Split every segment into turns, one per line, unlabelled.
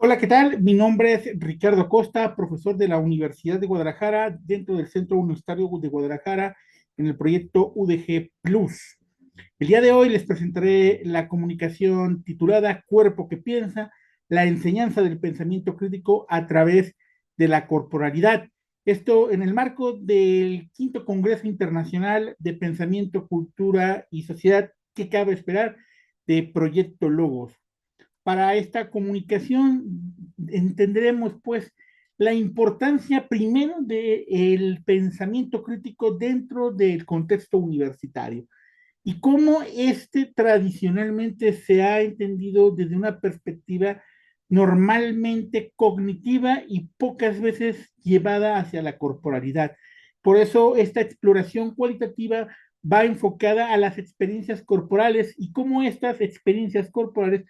Hola, ¿qué tal? Mi nombre es Ricardo Costa, profesor de la Universidad de Guadalajara, dentro del Centro Universitario de Guadalajara, en el proyecto UDG Plus. El día de hoy les presentaré la comunicación titulada Cuerpo que piensa, la enseñanza del pensamiento crítico a través de la corporalidad. Esto en el marco del quinto Congreso Internacional de Pensamiento, Cultura y Sociedad, que cabe esperar, de Proyecto Logos. Para esta comunicación entenderemos pues la importancia primero del pensamiento crítico dentro del contexto universitario y cómo este tradicionalmente se ha entendido desde una perspectiva normalmente cognitiva y pocas veces llevada hacia la corporalidad. Por eso esta exploración cualitativa va enfocada a las experiencias corporales y cómo estas experiencias corporales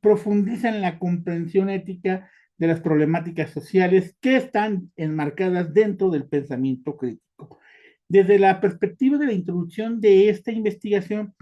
profundizan en la comprensión ética de las problemáticas sociales que están enmarcadas dentro del pensamiento crítico. Desde la perspectiva de la introducción de esta investigación,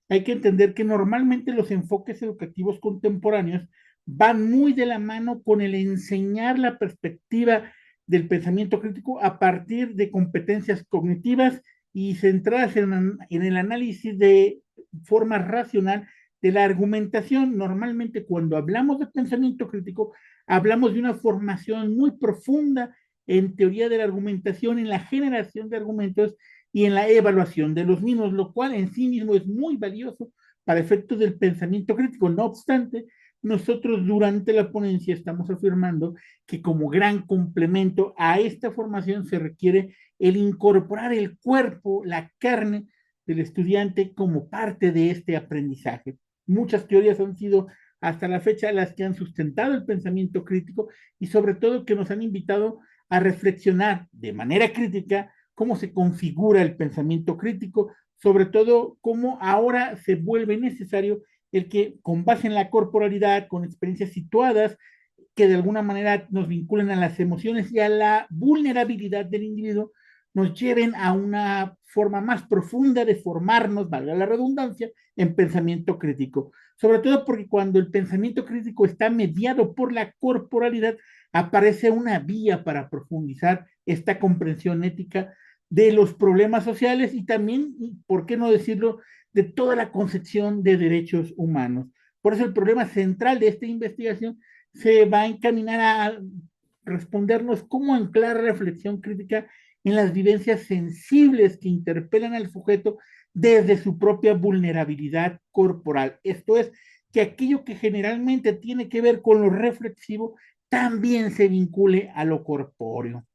hay que entender que normalmente los enfoques educativos contemporáneos van muy de la mano con el enseñar la perspectiva del pensamiento crítico a partir de competencias cognitivas y centradas en el análisis de forma racional de la argumentación. Normalmente cuando hablamos de pensamiento crítico, hablamos de una formación muy profunda en teoría de la argumentación, en la generación de argumentos y en la evaluación de los mismos, lo cual en sí mismo es muy valioso para efectos del pensamiento crítico. No obstante, nosotros durante la ponencia estamos afirmando que como gran complemento a esta formación se requiere el incorporar el cuerpo, la carne del estudiante como parte de este aprendizaje. Muchas teorías han sido hasta la fecha las que han sustentado el pensamiento crítico y sobre todo que nos han invitado a reflexionar de manera crítica cómo se configura el pensamiento crítico, sobre todo cómo ahora se vuelve necesario el que con base en la corporalidad, con experiencias situadas, que de alguna manera nos vinculen a las emociones y a la vulnerabilidad del individuo, nos lleven a una forma más profunda de formarnos, valga la redundancia, en pensamiento crítico. Sobre todo porque cuando el pensamiento crítico está mediado por la corporalidad, aparece una vía para profundizar esta comprensión ética de los problemas sociales y también, por qué no decirlo, de toda la concepción de derechos humanos. Por eso el problema central de esta investigación se va a encaminar a respondernos cómo anclar reflexión crítica en las vivencias sensibles que interpelan al sujeto desde su propia vulnerabilidad corporal. Esto es, que aquello que generalmente tiene que ver con lo reflexivo también se vincule a lo corpóreo.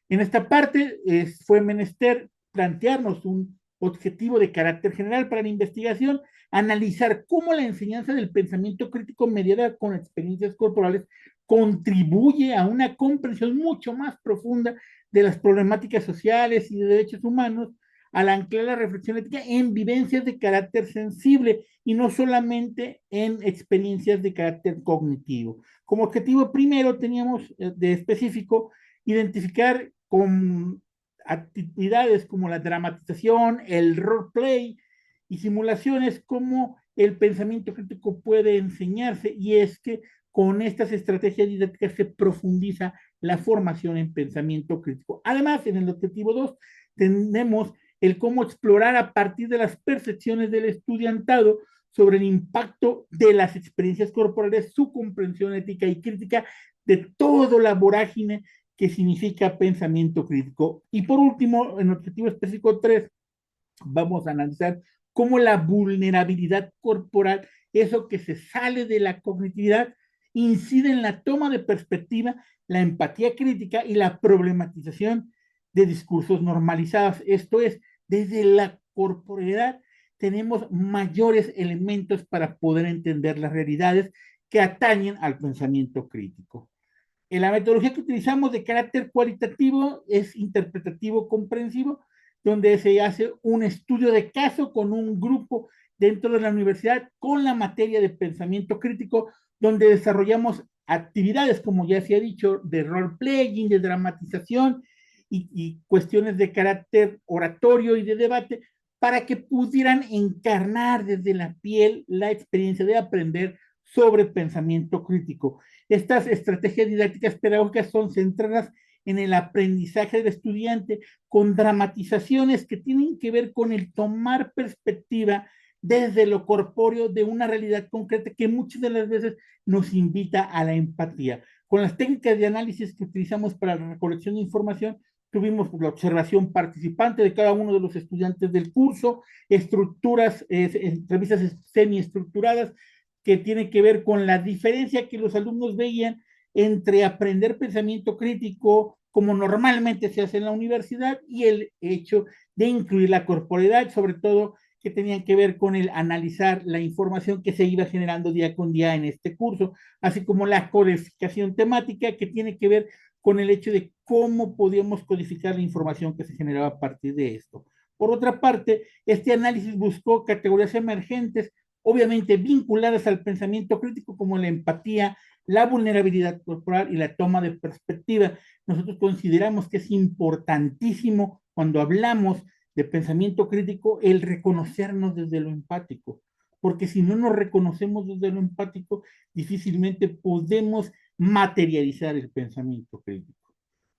En esta parte fue menester plantearnos un objetivo de carácter general para la investigación, analizar cómo la enseñanza del pensamiento crítico mediada con experiencias corporales contribuye a una comprensión mucho más profunda de las problemáticas sociales y de derechos humanos, al anclar la reflexión ética en vivencias de carácter sensible y no solamente en experiencias de carácter cognitivo. Como objetivo primero teníamos de específico identificar con actividades como la dramatización, el roleplay y simulaciones, cómo el pensamiento crítico puede enseñarse, y es que con estas estrategias didácticas se profundiza la formación en pensamiento crítico. Además, en el objetivo 2 tenemos el cómo explorar a partir de las percepciones del estudiantado sobre el impacto de las experiencias corporales, su comprensión ética y crítica de toda la vorágine que significa pensamiento crítico. Y por último, en el objetivo específico 3, vamos a analizar cómo la vulnerabilidad corporal, eso que se sale de la cognitividad, incide en la toma de perspectiva, la empatía crítica y la problematización de discursos normalizados. Esto es, desde la corporalidad tenemos mayores elementos para poder entender las realidades que atañen al pensamiento crítico. En la metodología que utilizamos de carácter cualitativo es interpretativo comprensivo, donde se hace un estudio de caso con un grupo dentro de la universidad con la materia de pensamiento crítico, donde desarrollamos actividades, como ya se ha dicho, de role-playing, de dramatización y cuestiones de carácter oratorio y de debate, para que pudieran encarnar desde la piel la experiencia de aprender sobre pensamiento crítico. Estas estrategias didácticas pedagógicas son centradas en el aprendizaje del estudiante con dramatizaciones que tienen que ver con el tomar perspectiva desde lo corpóreo de una realidad concreta que muchas de las veces nos invita a la empatía. Con las técnicas de análisis que utilizamos para la recolección de información, tuvimos la observación participante de cada uno de los estudiantes del curso, estructuras, entrevistas semiestructuradas que tienen que ver con la diferencia que los alumnos veían entre aprender pensamiento crítico, como normalmente se hace en la universidad, y el hecho de incluir la corporalidad, sobre todo que tenían que ver con el analizar la información que se iba generando día con día en este curso, así como la codificación temática que tiene que ver con el hecho de cómo podíamos codificar la información que se generaba a partir de esto. Por otra parte, este análisis buscó categorías emergentes, obviamente vinculadas al pensamiento crítico, como la empatía, la vulnerabilidad corporal y la toma de perspectiva. Nosotros consideramos que es importantísimo cuando hablamos de pensamiento crítico el reconocernos desde lo empático, porque si no nos reconocemos desde lo empático, difícilmente podemos materializar el pensamiento crítico.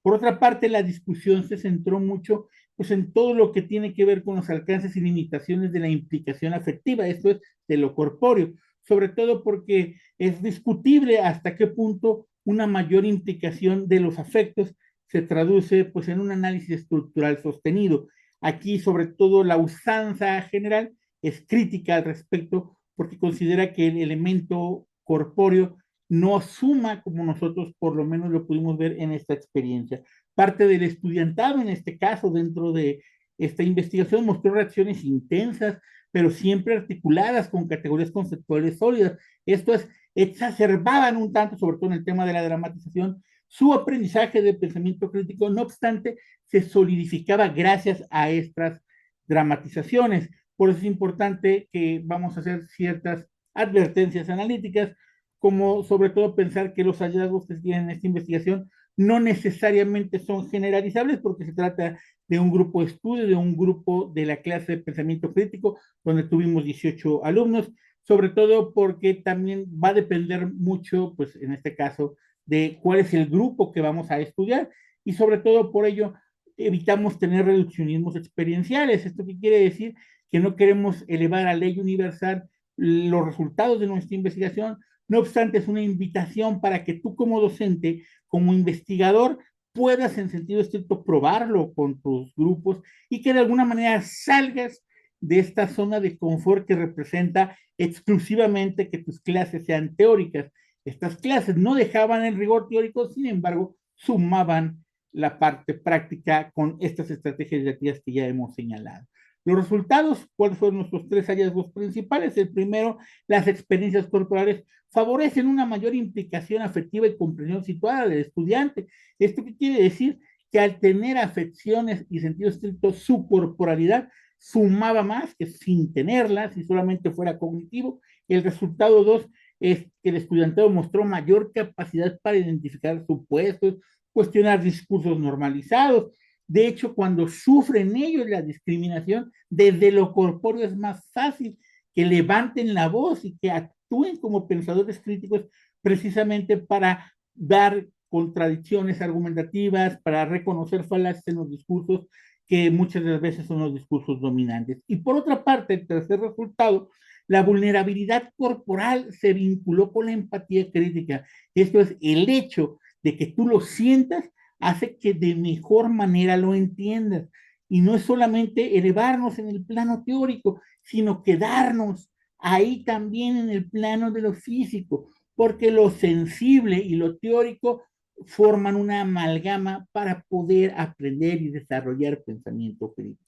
Por otra parte, la discusión se centró mucho pues, en todo lo que tiene que ver con los alcances y limitaciones de la implicación afectiva, esto es, de lo corpóreo, sobre todo porque es discutible hasta qué punto una mayor implicación de los afectos se traduce pues, en un análisis estructural sostenido. Aquí, sobre todo, la usanza general es crítica al respecto porque considera que el elemento corpóreo no suma como nosotros por lo menos lo pudimos ver en esta experiencia. Parte del estudiantado, en este caso, dentro de esta investigación, mostró reacciones intensas, pero siempre articuladas con categorías conceptuales sólidas. Esto es, exacerbaban un tanto, sobre todo en el tema de la dramatización, su aprendizaje de pensamiento crítico, no obstante, se solidificaba gracias a estas dramatizaciones. Por eso es importante que vamos a hacer ciertas advertencias analíticas, como sobre todo pensar que los hallazgos que se tienen en esta investigación no necesariamente son generalizables porque se trata de un grupo de estudio, de un grupo de la clase de pensamiento crítico, donde tuvimos 18 alumnos, sobre todo porque también va a depender mucho, pues en este caso, de cuál es el grupo que vamos a estudiar y sobre todo por ello evitamos tener reduccionismos experienciales. ¿Esto qué quiere decir? Que no queremos elevar a ley universal los resultados de nuestra investigación, no obstante, es una invitación para que tú como docente, como investigador, puedas en sentido estricto probarlo con tus grupos y que de alguna manera salgas de esta zona de confort que representa exclusivamente que tus clases sean teóricas. Estas clases no dejaban el rigor teórico, sin embargo, sumaban la parte práctica con estas estrategias didácticas que ya hemos señalado. Los resultados, ¿cuáles fueron nuestros tres hallazgos principales? El primero, las experiencias corporales favorecen una mayor implicación afectiva y comprensión situada del estudiante. ¿Esto qué quiere decir? Que al tener afecciones y sentido estricto, su corporalidad sumaba más que sin tenerlas, si solamente fuera cognitivo. El resultado dos es que el estudiantado mostró mayor capacidad para identificar supuestos, cuestionar discursos normalizados. De hecho, cuando sufren ellos la discriminación, desde lo corpóreo es más fácil que levanten la voz y que actúen como pensadores críticos precisamente para dar contradicciones argumentativas, para reconocer falacias en los discursos que muchas de las veces son los discursos dominantes. Y por otra parte, el tercer resultado, la vulnerabilidad corporal se vinculó con la empatía crítica. Esto es el hecho de que tú lo sientas hace que de mejor manera lo entiendas. Y no es solamente elevarnos en el plano teórico, sino quedarnos ahí también en el plano de lo físico, porque lo sensible y lo teórico forman una amalgama para poder aprender y desarrollar pensamiento crítico.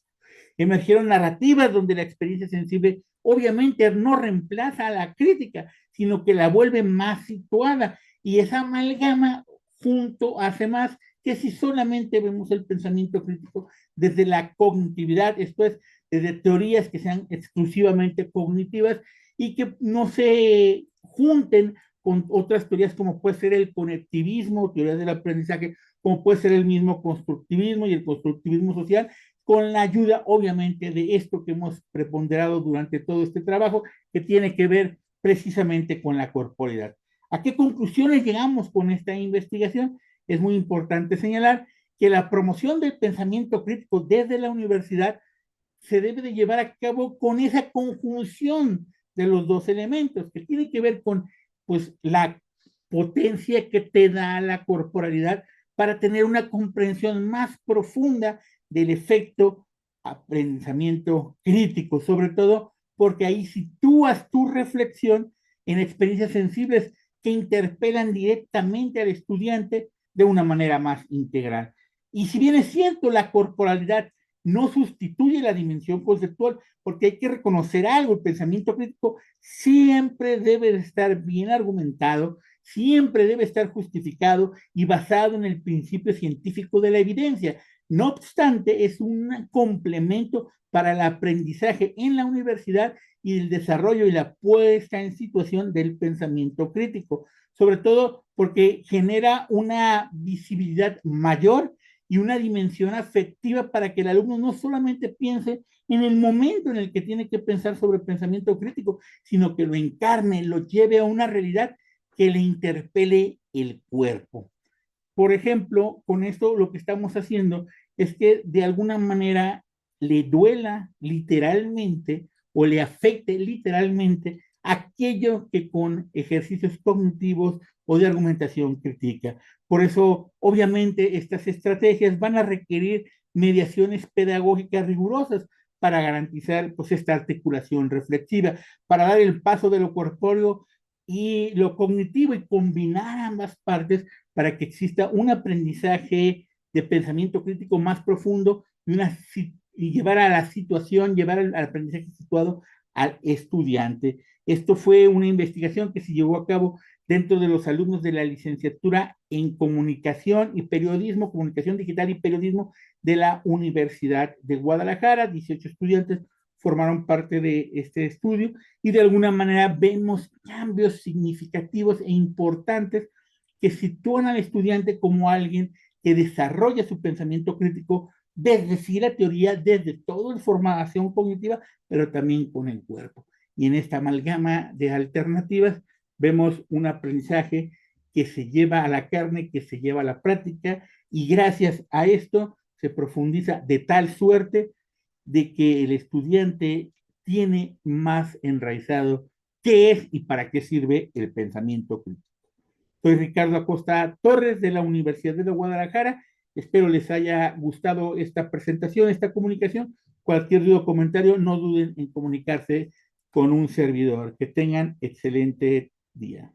Emergieron narrativas donde la experiencia sensible obviamente no reemplaza a la crítica, sino que la vuelve más situada y esa amalgama junto hace más que si solamente vemos el pensamiento crítico desde la cognitividad, esto es, desde teorías que sean exclusivamente cognitivas y que no se junten con otras teorías como puede ser el conectivismo, teorías del aprendizaje, como puede ser el mismo constructivismo y el constructivismo social, con la ayuda obviamente de esto que hemos preponderado durante todo este trabajo, que tiene que ver precisamente con la corporalidad. ¿A qué conclusiones llegamos con esta investigación? Es muy importante señalar que la promoción del pensamiento crítico desde la universidad se debe de llevar a cabo con esa conjunción de los dos elementos, que tiene que ver con pues, la potencia que te da la corporalidad para tener una comprensión más profunda del efecto a pensamiento crítico, sobre todo porque ahí sitúas tu reflexión en experiencias sensibles que interpelan directamente al estudiante de una manera más integral. Y si bien es cierto, la corporalidad no sustituye la dimensión conceptual, porque hay que reconocer algo, el pensamiento crítico siempre debe de estar bien argumentado, siempre debe estar justificado y basado en el principio científico de la evidencia. No obstante, es un complemento para el aprendizaje en la universidad y el desarrollo y la puesta en situación del pensamiento crítico, sobre todo porque genera una visibilidad mayor y una dimensión afectiva para que el alumno no solamente piense en el momento en el que tiene que pensar sobre pensamiento crítico, sino que lo encarne, lo lleve a una realidad que le interpele el cuerpo. Por ejemplo, con esto lo que estamos haciendo es que de alguna manera le duela literalmente o le afecte literalmente aquello que con ejercicios cognitivos o de argumentación critica. Por eso, obviamente, estas estrategias van a requerir mediaciones pedagógicas rigurosas para garantizar pues, esta articulación reflexiva, para dar el paso de lo corpóreo y lo cognitivo y combinar ambas partes para que exista un aprendizaje de pensamiento crítico más profundo y llevar a la situación, llevar al aprendizaje situado al estudiante. Esto fue una investigación que se llevó a cabo dentro de los alumnos de la licenciatura en comunicación y periodismo, comunicación digital y periodismo de la Universidad de Guadalajara. 18 estudiantes formaron parte de este estudio y de alguna manera vemos cambios significativos e importantes que sitúan al estudiante como alguien que desarrolla su pensamiento crítico desde sí la teoría, desde toda la formación cognitiva, pero también con el cuerpo. Y en esta amalgama de alternativas vemos un aprendizaje que se lleva a la carne, que se lleva a la práctica, y gracias a esto se profundiza de tal suerte de que el estudiante tiene más enraizado qué es y para qué sirve el pensamiento crítico. Soy Ricardo Acosta Torres de la Universidad de Guadalajara. Espero les haya gustado esta presentación, esta comunicación. Cualquier duda o comentario, no duden en comunicarse con un servidor. Que tengan excelente día.